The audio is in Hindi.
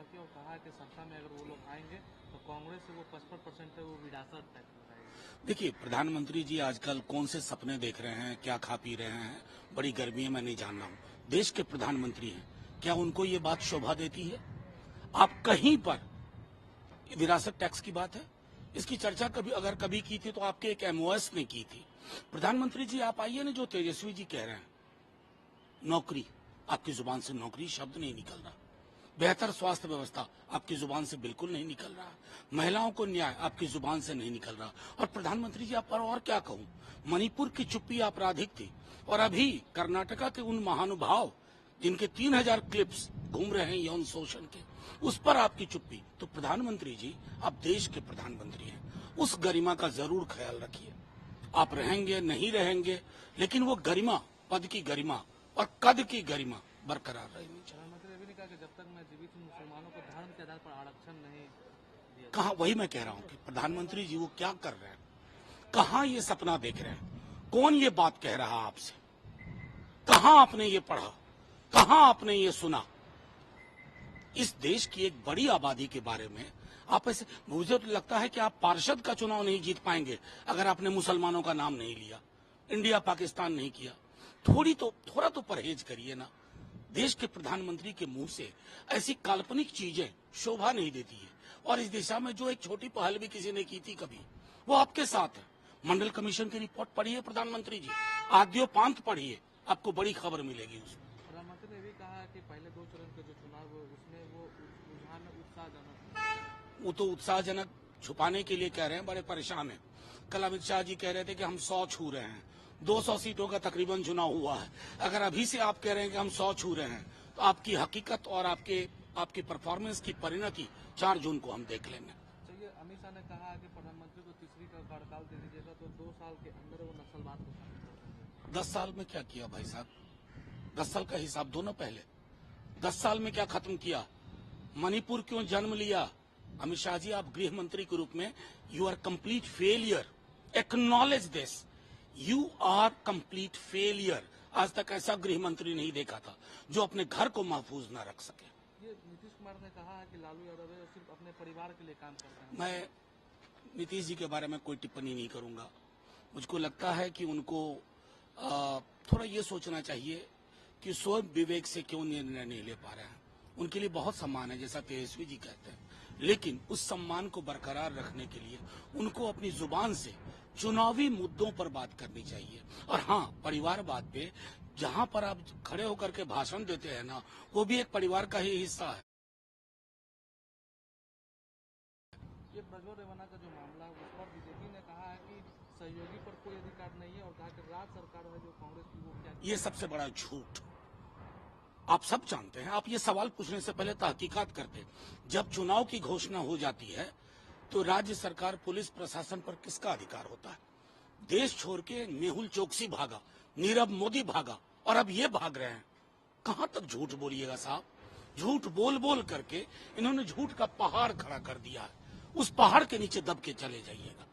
की और कहा कि सत्ता में अगर वो लोग आएंगे तो कांग्रेस से वो 55% है वो विरासत तय कराएगी। देखिए, प्रधानमंत्री जी आजकल कौन से सपने देख रहे हैं, क्या खा पी रहे हैं, बड़ी गर्मी है, मैं नहीं जान रहा हूँ। देश के प्रधानमंत्री हैं, क्या उनको ये बात शोभा देती है? आप कहीं पर विरासत टैक्स की बात है, इसकी चर्चा कभी की थी तो आपके एक एमओएस ने की थी। प्रधानमंत्री जी आप आइए ना, जो तेजस्वी जी कह रहे हैं, नौकरी, आपकी जुबान से नौकरी शब्द नहीं निकल रहा। बेहतर स्वास्थ्य व्यवस्था आपकी जुबान से बिल्कुल नहीं निकल रहा। महिलाओं को न्याय आपकी जुबान से नहीं निकल रहा। और प्रधानमंत्री जी आप पर और क्या कहूं, मणिपुर की चुप्पी आपराधिक थी और अभी कर्नाटका के उन महानुभाव जिनके 3000 क्लिप्स घूम रहे हैं यौन शोषण के, उस पर आपकी चुप्पी। तो प्रधानमंत्री जी आप देश के प्रधानमंत्री हैं, उस गरिमा का जरूर ख्याल रखिए। आप रहेंगे नहीं रहेंगे, लेकिन वो गरिमा, पद की गरिमा और कद की गरिमा बरकरार रहेगी। प्रधानमंत्री ने भी नहीं कहा कि जब तक मैं जीवित हूँ मुसलमानों को धर्म के आधार पर आरक्षण नहीं दिया। कहाँ, वही मैं कह रहा हूँ कि प्रधानमंत्री जी वो क्या कर रहे हैं, कहाँ ये सपना देख रहे हैं, कौन ये बात कह रहा आपसे, कहाँ आपने ये पढ़ा, कहाँ आपने ये सुना। इस देश की एक बड़ी आबादी के बारे में आप ऐसे, मुझे तो लगता है कि आप पार्षद का चुनाव नहीं जीत पाएंगे अगर आपने मुसलमानों का नाम नहीं लिया, इंडिया पाकिस्तान नहीं किया। थोड़ा तो परहेज करिए ना। देश के प्रधानमंत्री के मुंह से ऐसी काल्पनिक चीजें शोभा नहीं देती है। और इस दिशा में जो एक छोटी पहल भी किसी ने की थी कभी, वो आपके साथ है। मंडल कमीशन की रिपोर्ट पढ़िए प्रधानमंत्री जी, आद्योपांत पढ़िए, आपको बड़ी खबर मिलेगी उसमें। प्रधानमंत्री ने भी कहा कि पहले 2 चरण के जो चुनाव हुए उसमें वो रुझान उत्साहजनक, वो तो उत्साहजनक छुपाने के लिए कह रहे हैं, बड़े परेशान हैं। कल अमित शाह जी कह रहे थे कि हम 100 छू रहे हैं, 200 सीटों का तकरीबन चुनाव हुआ है। अगर अभी से आप कह रहे हैं कि हम 100 छू रहे हैं, तो आपकी हकीकत और आपकी परफॉर्मेंस की परिणति 4 जून को हम देख लेंगे। चाहिए। अमित शाह ने कहा कि प्रधानमंत्री को तीसरी का कार्यकाल दे दीजिएगा तो 2 साल के अंदर वो नक्सलवाद को खत्म कर देंगे। 10 साल में क्या किया भाई साहब, 10 साल का हिसाब दो ना पहले। 10 साल में क्या खत्म किया, मणिपुर क्यों जन्म लिया? अमित शाह जी आप गृह मंत्री के रूप में you are complete failure, acknowledge this, you are complete failure. आज तक ऐसा गृह मंत्री नहीं देखा था जो अपने घर को महफूज न रख सके। ये नीतीश कुमार ने कहा है कि लालू यादव सिर्फ अपने परिवार के लिए काम करते हैं। मैं नीतीश जी के बारे में कोई टिप्पणी नहीं करूंगा। मुझको लगता है कि उनको थोड़ा ये सोचना चाहिए कि स्वयं विवेक से क्यों निर्णय नहीं ले पा रहे हैं। उनके लिए बहुत सम्मान है, जैसा तेजस्वी जी कहते हैं, लेकिन उस सम्मान को बरकरार रखने के लिए उनको अपनी जुबान से चुनावी मुद्दों पर बात करनी चाहिए। और हाँ, परिवारवाद पे जहां पर आप खड़े होकर के भाषण देते हैं ना, वो भी एक परिवार का ही हिस्सा है। ये प्रज्वल रेवन्ना का जो मामला है उस पर बीजेपी ने कहा है कि सहयोगी पर कोई अधिकार नहीं है और कहा कि राज्य सरकार है जो कांग्रेस की वो क्या। ये सबसे बड़ा झूठ आप सब जानते हैं। आप ये सवाल पूछने से पहले तहकीकात करते। जब चुनाव की घोषणा हो जाती है तो राज्य सरकार, पुलिस प्रशासन पर किसका अधिकार होता है? देश छोड़ के मेहुल चोकसी भागा, नीरव मोदी भागा और अब ये भाग रहे हैं। कहां तक झूठ बोलिएगा साहब? झूठ बोल बोल करके इन्होंने झूठ का पहाड़ खड़ा कर दिया है। उस पहाड़ के नीचे दब के चले जाइएगा।